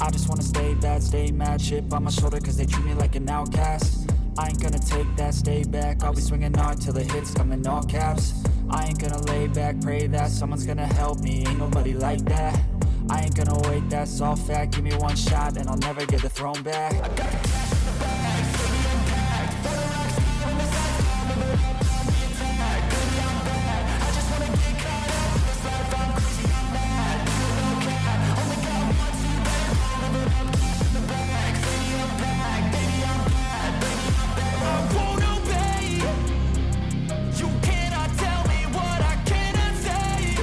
I just wanna stay bad, stay mad, chip on my shoulder cause they treat me like an outcast. I ain't gonna take that, stay back, I'll be swinging hard till the hits come in all caps. I ain't gonna lay back, pray that someone's gonna help me, ain't nobody like that. I ain't gonna wait, that's all fact, give me one shot and I'll never get the throne back. I got cash in the bag, baby I'm back, better oxy on the side, I'm a attack, baby I'm bad, I just wanna get caught up in this life, I'm crazy, I'm mad, no cap, only got one, so you better run, I'm a cash in the bag, baby I'm back, baby I'm bad, baby I'm bad, I won't obey, you cannot tell me what I cannot say,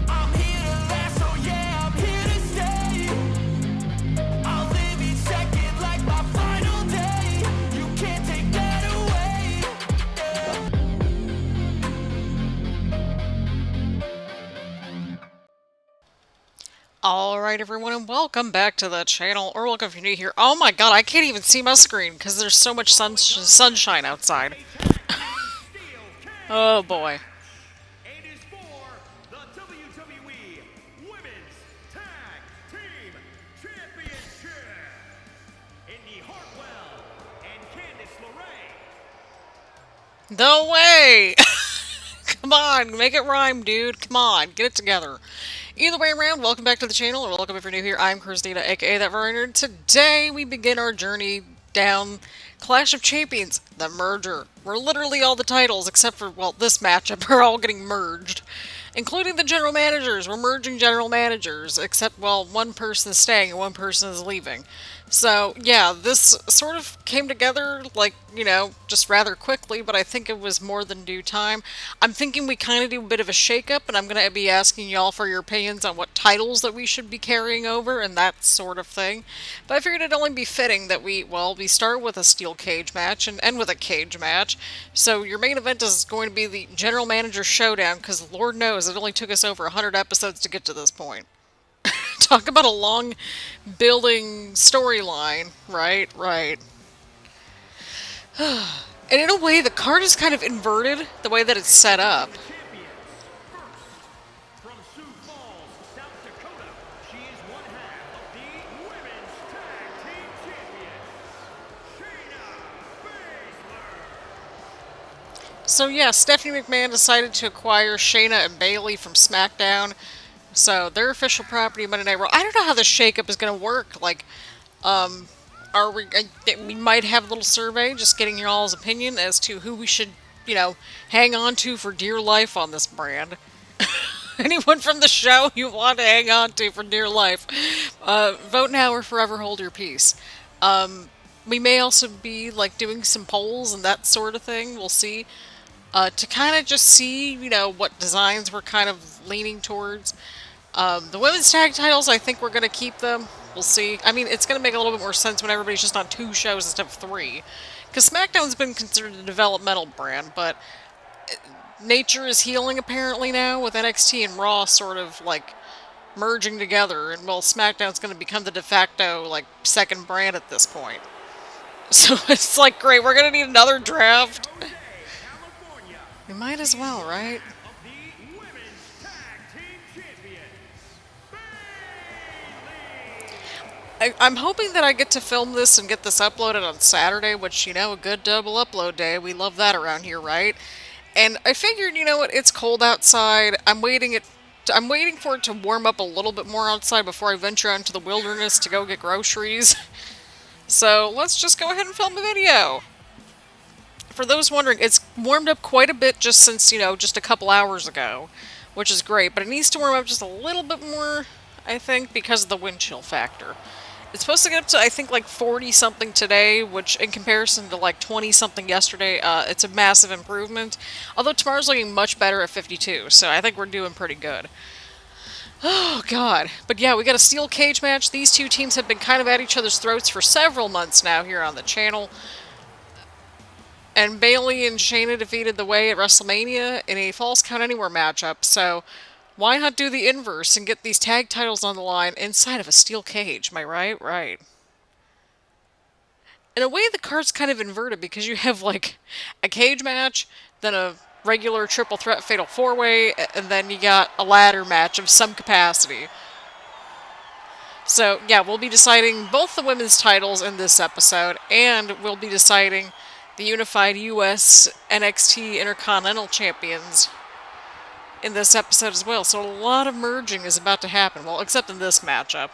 I'm here to last, so yeah, I'm here to stay, I'll live each second like my final day, you can't take that away, yeah. Alright everyone, and welcome back to the channel, or welcome if you're new here. Oh my god, I can't even see my screen because there's so much sunshine outside. Oh boy. It is for the WWE Women's Tag Team Championship. Indy Hartwell and Candice LeRae. No way! Come on, make it rhyme, dude. Come on, get it together. Either way around, welcome back to the channel, or welcome if you're new here. I'm Christina, aka That Very Nerd. Today, we begin our journey down Clash of Champions, the merger. Where literally all the titles, except for, well, this matchup, are all getting merged. Including the general managers. We're merging general managers, except, well, one person is staying and one person is leaving. So, yeah, this sort of came together, like, you know, just rather quickly, but I think it was more than due time. I'm thinking we kind of do a bit of a shakeup, and I'm going to be asking y'all for your opinions on what titles that we should be carrying over and that sort of thing. But I figured it'd only be fitting that we start with a steel cage match and end with a cage match. So your main event is going to be the General Manager Showdown, because Lord knows it only took us over 100 episodes to get to this point. Talk about a long building storyline, right? Right. And in a way, the card is kind of inverted, the way that it's set up. The champions. First, from Sioux Falls, South Dakota, she is one half of the Women's Tag Team Champions, Shayna Baszler. So yeah, Stephanie McMahon decided to acquire Shayna and Bayley from SmackDown. So they're official property Monday Night Raw. I don't know how this shakeup is going to work. Like, are we might have a little survey, just getting your all's opinion as to who we should, you know, hang on to for dear life on this brand. Anyone from the show you want to hang on to for dear life, vote now or forever hold your peace. We may also be like doing some polls and that sort of thing. We'll see. To kind of just see, you know, what designs we're kind of leaning towards. The women's tag titles, I think we're going to keep them. We'll see. I mean, it's going to make a little bit more sense when everybody's just on 2 shows instead of 3. Because SmackDown's been considered a developmental brand, but nature is healing apparently now, with NXT and Raw sort of, like, merging together. And, well, SmackDown's going to become the de facto, like, second brand at this point. So it's like, great, we're going to need another draft. California, We might as well, right? of the Women's Tag Team Champions, Bayley. I'm hoping that I get to film this and get this uploaded on Saturday, which, you know, a good double upload day. We love that around here, right? And I figured, you know what, it's cold outside. I'm waiting for it to warm up a little bit more outside before I venture out into the wilderness to go get groceries. So let's just go ahead and film a video. For those wondering, it's warmed up quite a bit just since, you know, just a couple hours ago, which is great. But it needs to warm up just a little bit more, I think, because of the wind chill factor. It's supposed to get up to, I think, like 40-something today, which in comparison to like 20-something yesterday, it's a massive improvement. Although tomorrow's looking much better at 52, so I think we're doing pretty good. Oh, God. But yeah, we got a steel cage match. These two teams have been kind of at each other's throats for several months now here on the channel. And Bayley and Shayna defeated the Way at WrestleMania in a Falls Count Anywhere matchup, so why not do the inverse and get these tag titles on the line inside of a steel cage? Am I right? Right. In a way, the card's kind of inverted because you have, like, a cage match, then a regular triple threat fatal 4-way, and then you got a ladder match of some capacity. So, yeah, we'll be deciding both the women's titles in this episode, and we'll be deciding the unified U.S. NXT Intercontinental Champions in this episode as well. So a lot of merging is about to happen. Well, except in this matchup.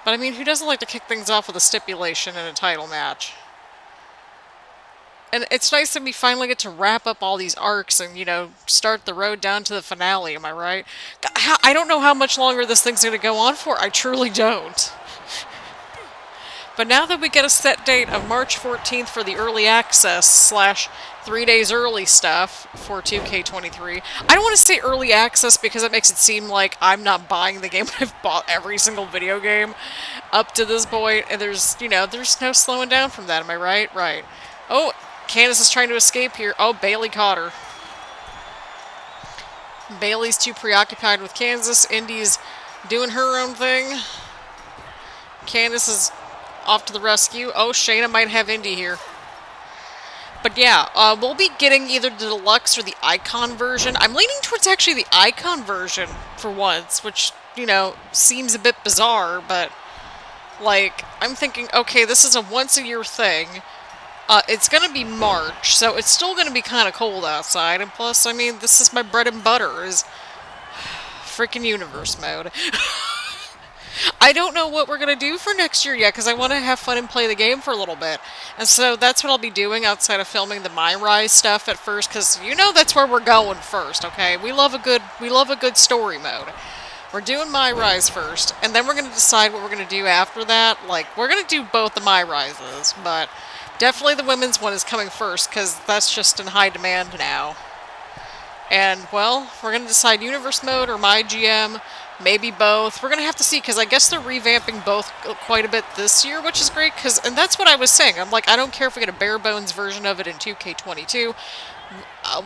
But I mean, who doesn't like to kick things off with a stipulation in a title match? And it's nice that we finally get to wrap up all these arcs and, you know, start the road down to the finale, am I right? I don't know how much longer this thing's going to go on for. I truly don't. But now that we get a set date of March 14th for the early access / 3 days early stuff for 2K23. I don't want to say early access because it makes it seem like I'm not buying the game. I've bought every single video game up to this point, and there's, you know, there's no slowing down from that, am I right? Right. Oh, Candice is trying to escape here. Oh, Bayley caught her. Bayley's too preoccupied with Kansas. Indy's doing her own thing. Candice is off to the rescue. Oh, Shayna might have Indy here. But yeah, we'll be getting either the deluxe or the icon version. I'm leaning towards actually the icon version for once, which, you know, seems a bit bizarre, but, like, I'm thinking, okay, this is a once-a-year thing. It's going to be March, so it's still going to be kind of cold outside, and plus, I mean, this is my bread and butter, is freaking universe mode. I don't know what we're going to do for next year yet, because I want to have fun and play the game for a little bit. And so that's what I'll be doing outside of filming the My Rise stuff at first, because you know that's where we're going first, okay? We love a good story mode. We're doing My Rise first, and then we're going to decide what we're going to do after that. Like, we're going to do both the My Rises, but definitely the women's one is coming first, because that's just in high demand now. And, well, we're going to decide Universe Mode or My GM, maybe both. We're going to have to see, because I guess they're revamping both quite a bit this year, which is great, and that's what I was saying. I'm like, I don't care if we get a bare-bones version of it in 2K22.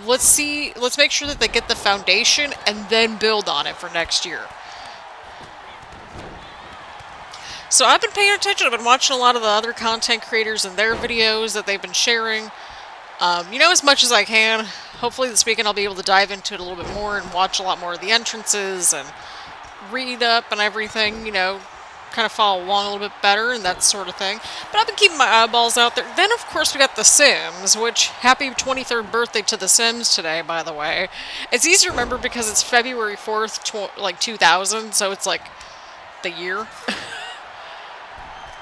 Let's make sure that they get the foundation and then build on it for next year. So I've been paying attention. I've been watching a lot of the other content creators and their videos that they've been sharing. You know, as much as I can. Hopefully this weekend I'll be able to dive into it a little bit more and watch a lot more of the entrances and read up and everything, you know, kind of follow along a little bit better and that sort of thing. But I've been keeping my eyeballs out there. Then, of course, we got The Sims, which, happy 23rd birthday to The Sims today, by the way. It's easy to remember because it's February 4th, 2000, so it's like the year.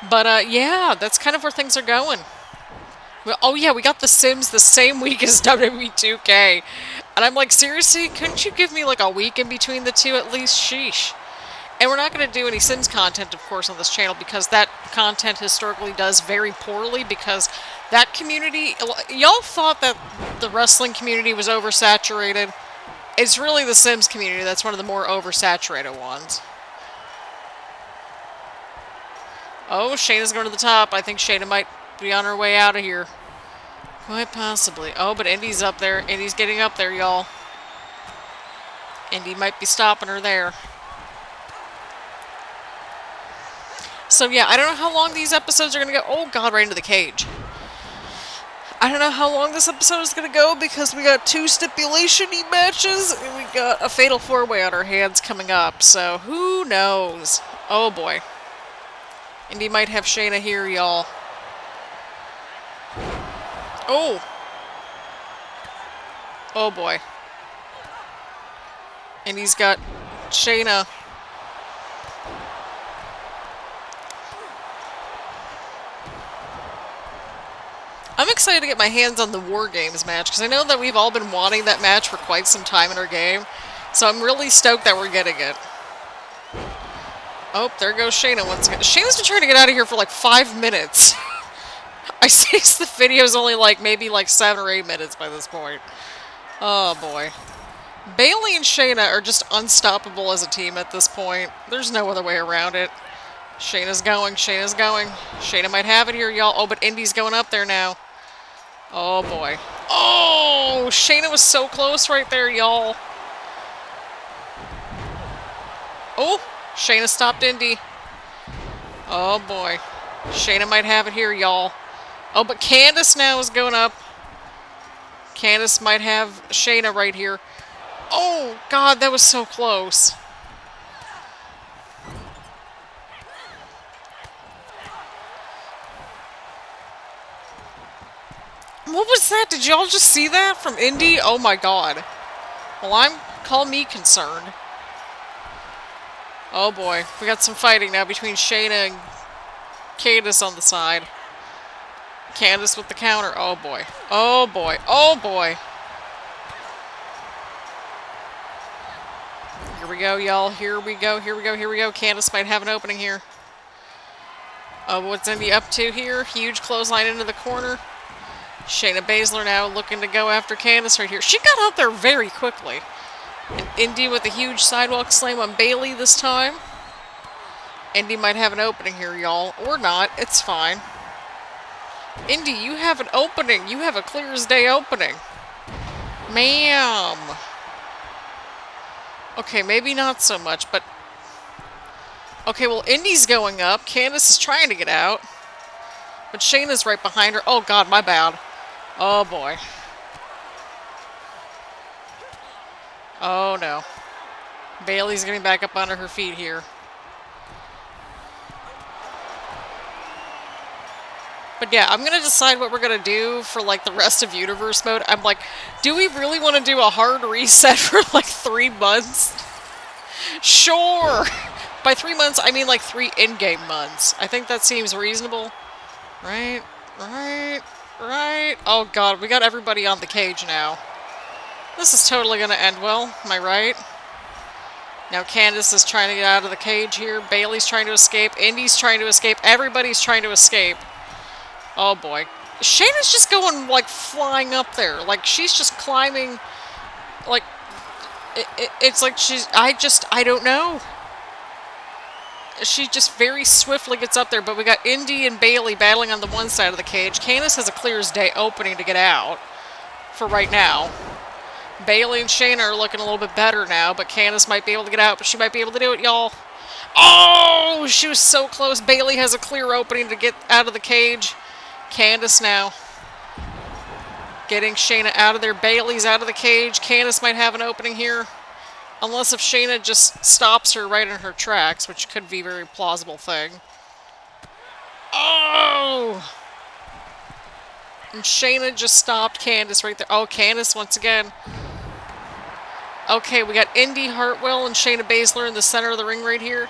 But, yeah, that's kind of where things are going. Oh, yeah, we got The Sims the same week as WWE 2K. And I'm like, seriously? Couldn't you give me, like, a week in between the two at least? Sheesh. And we're not going to do any Sims content, of course, on this channel, because that content historically does very poorly, because that community... Y'all thought that the wrestling community was oversaturated. It's really the Sims community that's one of the more oversaturated ones. Oh, Shayna's going to the top. I think Shayna might be on her way out of here. Quite possibly. Oh, but Indy's up there. Indy's getting up there, y'all. Indy might be stopping her there. So, yeah, I don't know how long these episodes are going to go. Oh, God, right into the cage. I don't know how long this episode is going to go because we got 2 stipulation-y matches and we got a fatal 4-way on our hands coming up. So, who knows? Oh, boy. Indy might have Shayna here, y'all. Oh! Oh, boy. And he's got Shayna. I'm excited to get my hands on the War Games match, because I know that we've all been wanting that match for quite some time in our game. So I'm really stoked that we're getting it. Oh, there goes Shayna once again. Shayna's been trying to get out of here for like 5 minutes. I see the video's only like maybe like 7 or 8 minutes by this point. Oh boy. Bayley and Shayna are just unstoppable as a team at this point. There's no other way around it. Shayna's going. Shayna's going. Shayna might have it here, y'all. Oh, but Indy's going up there now. Oh boy. Oh! Shayna was so close right there, y'all. Oh! Shayna stopped Indy. Oh boy. Shayna might have it here, y'all. Oh, but Candice now is going up. Candice might have Shayna right here. Oh, God, that was so close. What was that? Did y'all just see that from Indy? Oh my god. Well, call me concerned. Oh boy. We got some fighting now between Shayna and Candice on the side. Candice with the counter. Oh boy. Oh boy. Oh boy. Here we go, y'all. Here we go. Here we go. Here we go. Candice might have an opening here. Oh, what's Indy up to here? Huge clothesline into the corner. Shayna Baszler now looking to go after Candice right here. She got out there very quickly. And Indy with a huge sidewalk slam on Bayley this time. Indy might have an opening here, y'all. Or not. It's fine. Indy, you have an opening. You have a clear as day opening. Ma'am. Okay, maybe not so much, but... Okay, well, Indy's going up. Candice is trying to get out. But Shayna's right behind her. Oh, God, my bad. Oh, boy. Oh, no. Bayley's getting back up onto her feet here. But yeah, I'm going to decide what we're going to do for, like, the rest of Universe mode. I'm like, do we really want to do a hard reset for, like, 3 months? Sure! By 3 months, I mean, like, 3 in-game months. I think that seems reasonable. Right? Right? Right? Oh, God, we got everybody on the cage now. This is totally going to end well. Am I right? Now Candice is trying to get out of the cage here. Bayley's trying to escape. Indy's trying to escape. Everybody's trying to escape. Oh, boy. Shayna's just going, like, flying up there. Like, she's just climbing. Like, it's like she's... I don't know. She just very swiftly gets up there, but we got Indy and Bayley battling on the one side of the cage. Candice has a clear as day opening to get out for right now. Bayley and Shayna are looking a little bit better now, but Candice might be able to get out, but she might be able to do it, y'all. Oh, she was so close. Bayley has a clear opening to get out of the cage. Candice now getting Shayna out of there. Bayley's out of the cage. Candice might have an opening here. Unless if Shayna just stops her right in her tracks, which could be a very plausible thing. Oh! And Shayna just stopped Candice right there. Oh, Candice once again. Okay, we got Indy Hartwell and Shayna Baszler in the center of the ring right here.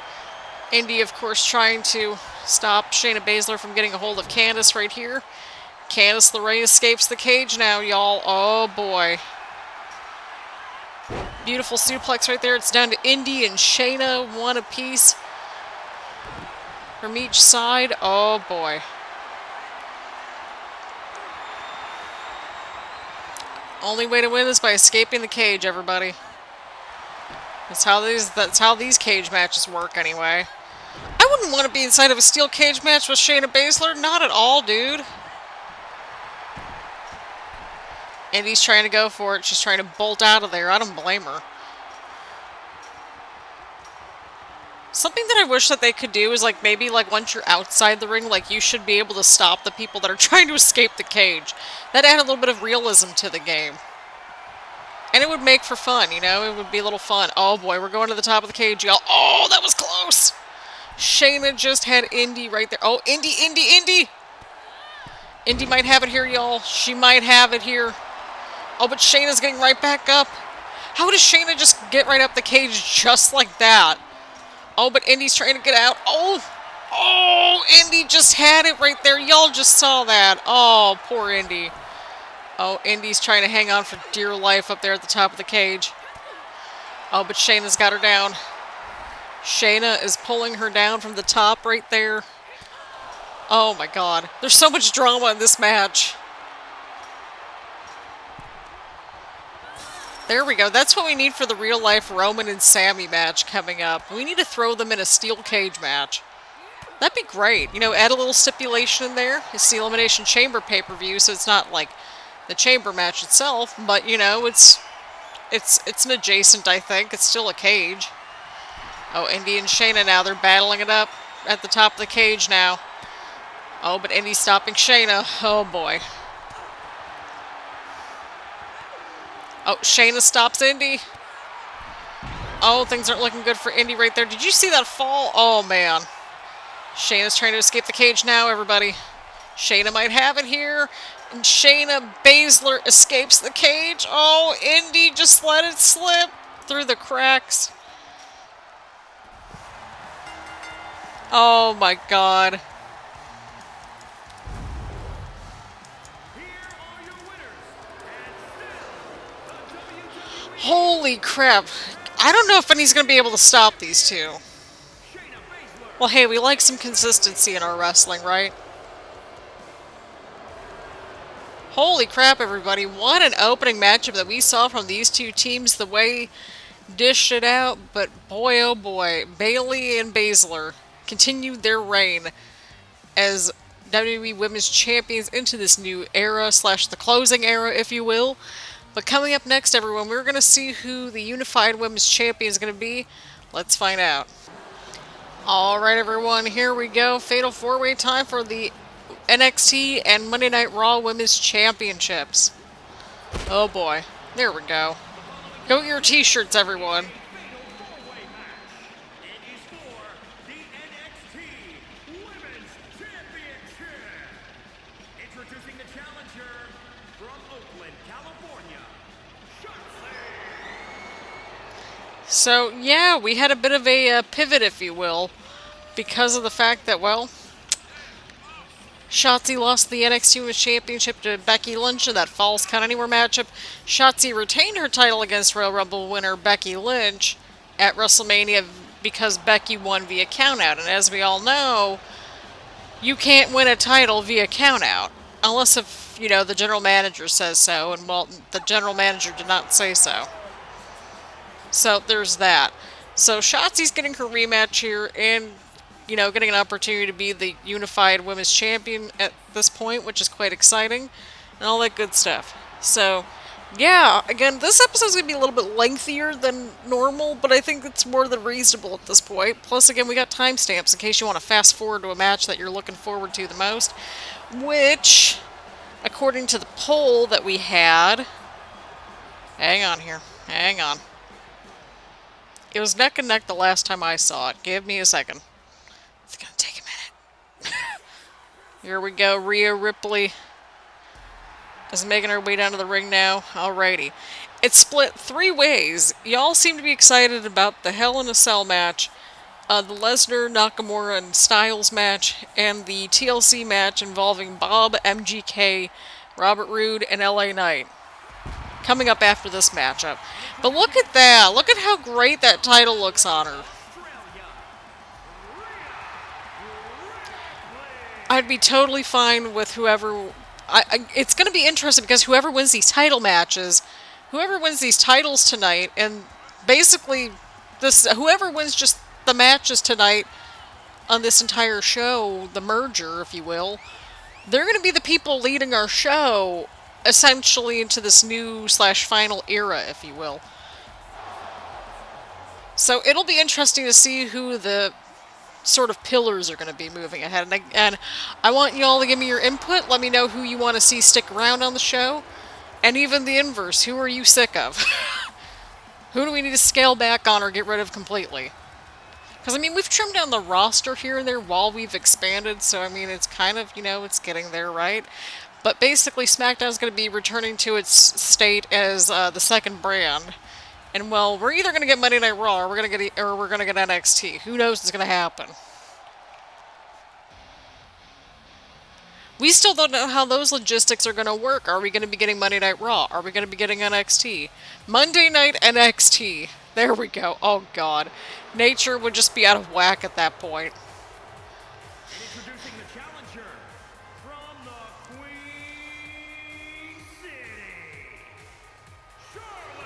Indy, of course, trying to stop Shayna Baszler from getting a hold of Candice right here. Candice LeRae escapes the cage now, y'all. Oh, boy. Beautiful suplex right there. It's down to Indy and Shayna, one apiece from each side. Oh, boy. Only way to win is by escaping the cage, everybody. That's how these cage matches work, anyway. I wouldn't want to be inside of a steel cage match with Shayna Baszler. Not at all, dude. Indy's trying to go for it. She's trying to bolt out of there. I don't blame her. Something that I wish that they could do is, like, maybe, like, once you're outside the ring, like, you should be able to stop the people that are trying to escape the cage. That add a little bit of realism to the game. And it would make for fun, you know? It would be a little fun. Oh, boy, we're going to the top of the cage, y'all. Oh, that was close! Shayna just had Indy right there. Oh, Indy! Indy might have it here, y'all. She might have it here. Oh, but Shayna's getting right back up. How does Shayna just get right up the cage just like that? Oh, but Indy's trying to get out. Oh, Indy just had it right there. Y'all just saw that. Oh, poor Indy. Oh, Indy's trying to hang on for dear life up there at the top of the cage. Oh, but Shayna's got her down. Shayna is pulling her down from the top right there. Oh, my God. There's so much drama in this match. There we go. That's what we need for the real-life Roman and Sammy match coming up. We need to throw them in a steel cage match. That'd be great. You know, add a little stipulation in there. It's the Elimination Chamber pay-per-view, so it's not like the Chamber match itself, but, you know, it's an adjacent, I think. It's still a cage. Oh, Indy and Shayna now. They're battling it up at the top of the cage now. Oh, but Indy's stopping Shayna. Oh, boy. Oh, Shayna stops Indy. Oh, things aren't looking good for Indy right there. Did you see that fall? Oh, man. Shayna's trying to escape the cage now, everybody. Shayna might have it here. And Shayna Baszler escapes the cage. Oh, Indy just let it slip through the cracks. Oh my god. Holy crap. I don't know if anybody's going to be able to stop these two. Well, hey, we like some consistency in our wrestling, right? Holy crap, everybody. What an opening matchup that we saw from these two teams. The way dished it out. But boy, oh boy. Bayley and Baszler continued their reign as WWE Women's Champions into this new era, / the closing era, if you will. But coming up next, everyone, we're going to see who the Unified Women's Champion is going to be. Let's find out. Alright, everyone, here we go. Fatal 4-way time for the NXT and Monday Night Raw Women's Championships. Oh boy. There we go. Go get your t-shirts, everyone. Introducing the challenger from Oakland, California, Shotzi. So, yeah, we had a bit of a pivot, if you will, because of the fact that, well, Shotzi lost the NXT Women's Championship to Becky Lynch in that Falls Count Anywhere matchup. Shotzi retained her title against Royal Rumble winner Becky Lynch at WrestleMania because Becky won via countout. And as we all know, you can't win a title via countout unless if, you know, the general manager says so. And, well, the general manager did not say so. So there's that. So Shotzi's getting her rematch here and, you know, getting an opportunity to be the Unified Women's Champion at this point, which is quite exciting, and all that good stuff. So, yeah, again, this episode's going to be a little bit lengthier than normal, but I think it's more than reasonable at this point. Plus, again, we got timestamps in case you want to fast forward to a match that you're looking forward to the most, which, according to the poll that we had... Hang on here. Hang on. It was neck and neck the last time I saw it. Give me a second. It's gonna take a minute. Here we go. Rhea Ripley is making her way down to the ring now. Alrighty. It's split 3 ways. Y'all seem to be excited about the Hell in a Cell match, the Lesnar, Nakamura, and Styles match, and the TLC match involving Bob, MGK, Robert Roode, and LA Knight. Coming up after this matchup. But look at that. Look at how great that title looks on her. I'd be totally fine with whoever... it's going to be interesting because whoever wins these title matches, whoever wins these titles tonight, and basically whoever wins just the matches tonight on this entire show, the merger, if you will, they're going to be the people leading our show essentially into this new / final era, if you will. So it'll be interesting to see who the sort of pillars are going to be moving ahead. And I want you all to give me your input. Let me know who you want to see stick around on the show. And even the inverse. Who are you sick of? Who do we need to scale back on or get rid of completely? Because, I mean, we've trimmed down the roster here and there while we've expanded. So, I mean, it's kind of, you know, it's getting there, right? But basically, SmackDown's going to be returning to its state as the second brand. And, well, we're either going to get Monday Night Raw or we're going to get NXT. Who knows what's going to happen? We still don't know how those logistics are going to work. Are we going to be getting Monday Night Raw? Are we going to be getting NXT? Monday Night NXT. There we go. Oh, God. Nature would just be out of whack at that point. Introducing the challenger from the Queen City, Charlotte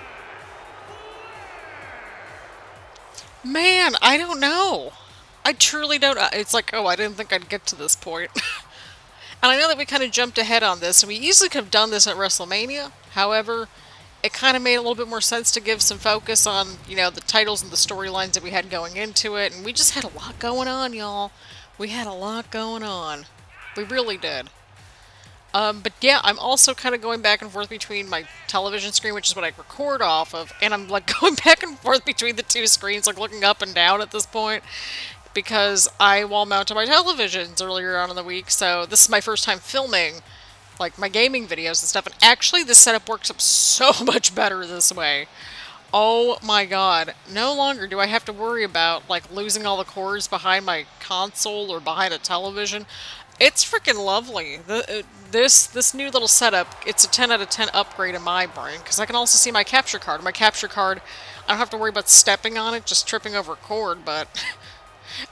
Flair. Man, I don't know. I truly don't. It's like, oh, I didn't think I'd get to this point. And I know that we kind of jumped ahead on this, and we easily could have done this at WrestleMania. However, it kind of made a little bit more sense to give some focus on, you know, the titles and the storylines that we had going into it. And we just had a lot going on, y'all. We had a lot going on. We really did. But yeah, I'm also kind of going back and forth between my television screen, which is what I record off of, and I'm like going back and forth between the two screens, like looking up and down at this point. because I wall mounted my televisions earlier on in the week, so this is my first time filming, like, my gaming videos and stuff, and actually this setup works up so much better this way. Oh my god. No longer do I have to worry about, like, losing all the cords behind my console or behind a television. It's freaking lovely. This new little setup, it's a 10 out of 10 upgrade in my brain, because I can also see my capture card. My capture card, I don't have to worry about stepping on it, just tripping over a cord, but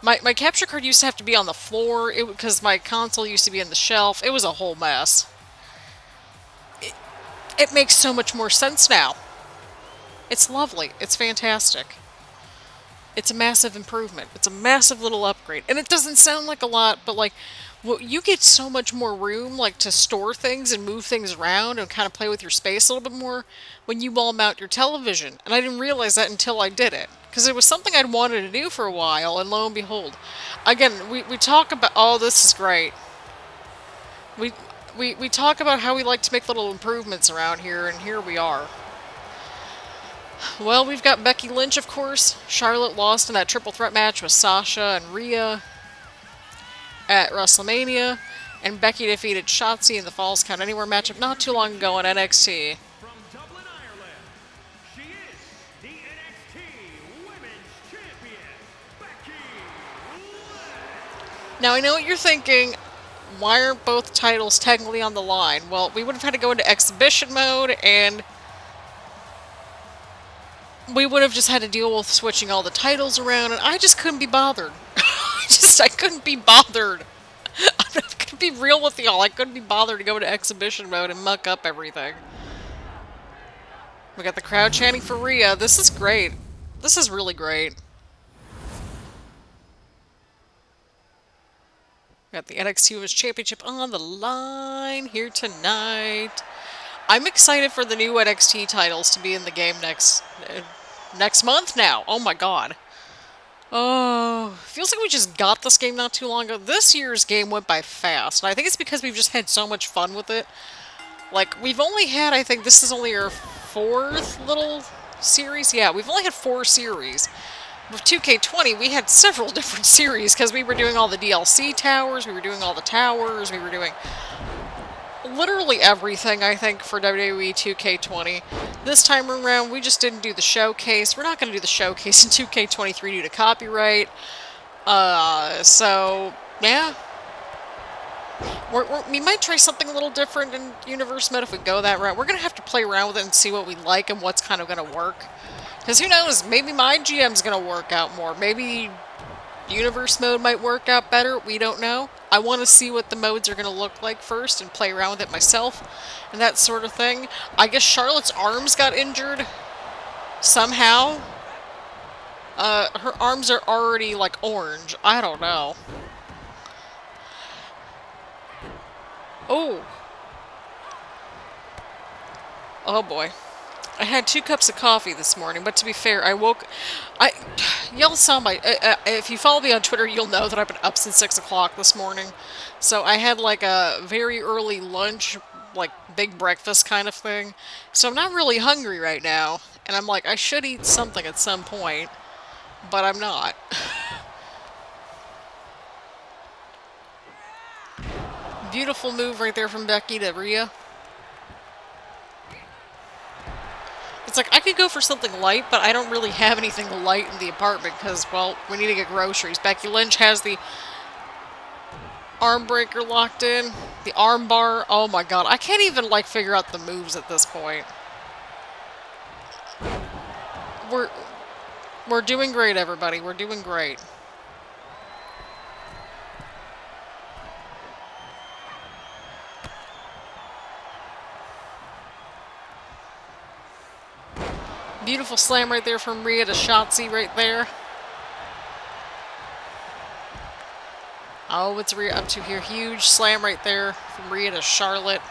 my capture card used to have to be on the floor, because my console used to be in the shelf. It was a whole mess. It makes so much more sense now. It's lovely. It's fantastic. It's a massive improvement. It's a massive little upgrade. And it doesn't sound like a lot, but like, well, you get so much more room, like, to store things and move things around and kind of play with your space a little bit more when you wall mount your television. And I didn't realize that until I did it. Because it was something I'd wanted to do for a while, and lo and behold. Again, we talk about, oh, this is great. We talk about how we like to make little improvements around here, and here we are. Well, we've got Becky Lynch, of course. Charlotte lost in that triple threat match with Sasha and Rhea at WrestleMania. And Becky defeated Shotzi in the Falls Count Anywhere matchup not too long ago on NXT. From Dublin, Ireland, she is the NXT Women's Champion, Becky Lynch. Now, I know what you're thinking. Why aren't both titles technically on the line? Well, we would have had to go into exhibition mode, and we would have just had to deal with switching all the titles around, and I just couldn't be bothered. I couldn't be bothered. I'm going to be real with y'all. I couldn't be bothered to go into exhibition mode and muck up everything. We got the crowd chanting for Rhea. This is great. This is really great. We got the NXT Women's Championship on the line here tonight. I'm excited for the new NXT titles to be in the game next month now. Oh my god. Oh, feels like we just got this game not too long ago. This year's game went by fast, and I think it's because we've just had so much fun with it. Like, we've only had, I think this is only our 4th little series. Yeah, we've only had 4 series. With 2K20, we had several different series, because we were doing all the DLC towers, we were doing all the towers, we were doing literally everything, I think, for WWE 2K20. This time around, we just didn't do the showcase. We're not going to do the showcase in 2K23 due to copyright. So, yeah. We might try something a little different in Universe Mode if we go that route. We're going to have to play around with it and see what we like and what's kind of going to work. Because who knows, maybe my GM's going to work out more. Maybe Universe Mode might work out better. We don't know. I want to see what the modes are going to look like first and play around with it myself and that sort of thing. I guess Charlotte's arms got injured somehow. Her arms are already, like, orange. I don't know. Oh. Oh boy. I had 2 cups of coffee this morning, but to be fair, y'all saw my, if you follow me on Twitter, you'll know that I've been up since 6 o'clock this morning. So I had like a very early lunch, like big breakfast kind of thing. So I'm not really hungry right now. And I'm like, I should eat something at some point, but I'm not. Beautiful move right there from Becky to Rhea. It's like, I could go for something light, but I don't really have anything light in the apartment because, well, we need to get groceries. Becky Lynch has the arm breaker locked in. The arm bar. Oh my god. I can't even, like, figure out the moves at this point. We're doing great, everybody. We're doing great. Beautiful slam right there from Rhea to Shotzi right there. Oh, what's Rhea up to here? Huge slam right there from Rhea to Charlotte.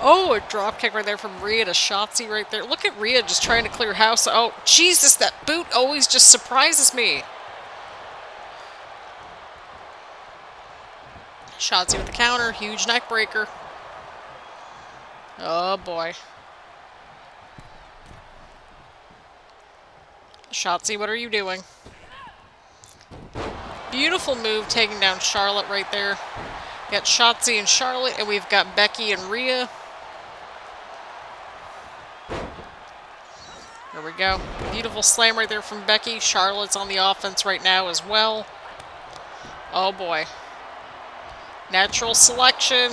Oh, a drop kick right there from Rhea to Shotzi right there. Look at Rhea just trying to clear house. Oh, Jesus, that boot always just surprises me. Shotzi with the counter. Huge neck breaker. Oh, boy. Shotzi, what are you doing? Beautiful move taking down Charlotte right there. Got Shotzi and Charlotte, and we've got Becky and Rhea. There we go. Beautiful slam right there from Becky. Charlotte's on the offense right now as well. Oh boy. Natural selection.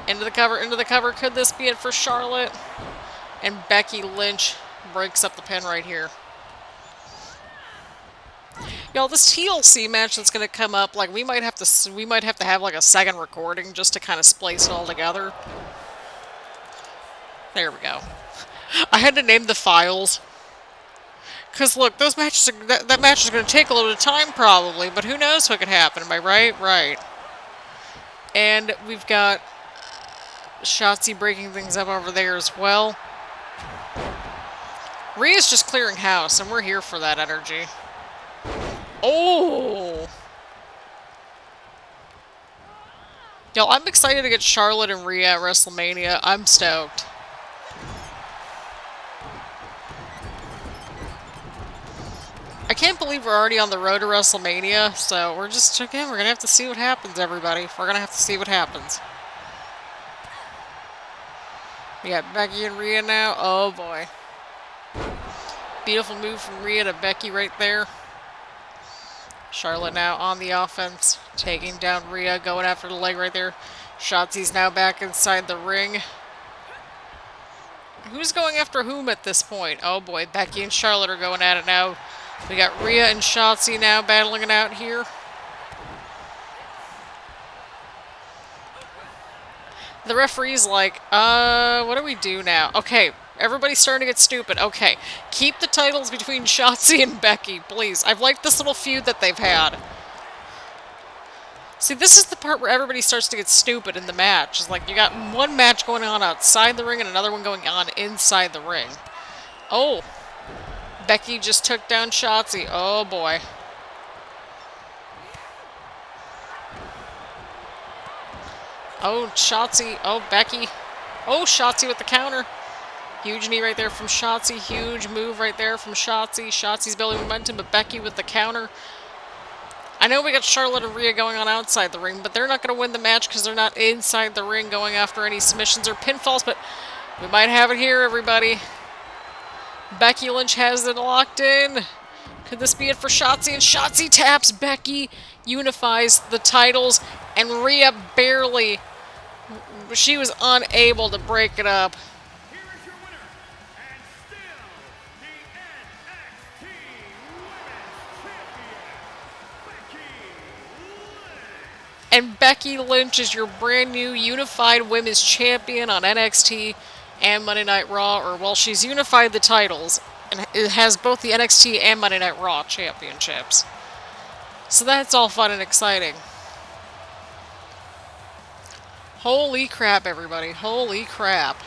Into the cover, into the cover. Could this be it for Charlotte? And Becky Lynch breaks up the pin right here. Y'all, this TLC match that's gonna come up, like we might have to have like a second recording just to kind of splice it all together. There we go. I had to name the files. Cause look, those matches that match is gonna take a little bit of time probably, but who knows what could happen, am I right? Right. And we've got Shotzi breaking things up over there as well. Rhea's just clearing house, and we're here for that energy. Oh! Y'all, I'm excited to get Charlotte and Rhea at WrestleMania. I'm stoked. I can't believe we're already on the road to WrestleMania, so we're just, again, we're gonna have to see what happens, everybody. We're gonna have to see what happens. We got Becky and Rhea now. Oh, boy. Beautiful move from Rhea to Becky right there. Charlotte now on the offense, taking down Rhea, going after the leg right there. Shotzi's now back inside the ring. Who's going after whom at this point? Oh boy, Becky and Charlotte are going at it now. We got Rhea and Shotzi now battling it out here. The referee's like, what do we do now? Okay. Everybody's starting to get stupid. Okay, keep the titles between Shotzi and Becky, please. I've liked this little feud that they've had. See, this is the part where everybody starts to get stupid in the match. It's like you got one match going on outside the ring and another one going on inside the ring. Oh, Becky just took down Shotzi. Oh, boy. Oh, Shotzi. Oh, Becky. Oh, Shotzi with the counter. Huge knee right there from Shotzi. Huge move right there from Shotzi. Shotzi's building momentum, but Becky with the counter. I know we got Charlotte and Rhea going on outside the ring, but they're not going to win the match because they're not inside the ring going after any submissions or pinfalls, but we might have it here, everybody. Becky Lynch has it locked in. Could this be it for Shotzi? And Shotzi taps Becky, unifies the titles, and Rhea barely, she was unable to break it up. And Becky Lynch is your brand new unified women's champion on NXT and Monday Night Raw. Or, well, she's unified the titles and it has both the NXT and Monday Night Raw championships. So that's all fun and exciting. Holy crap, everybody. Holy crap.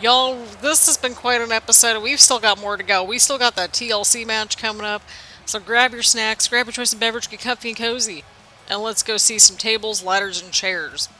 Y'all, this has been quite an episode. We've still got more to go. We still got that TLC match coming up. So grab your snacks, grab your choice of beverage, get comfy and cozy. And let's go see some tables, ladders, and chairs.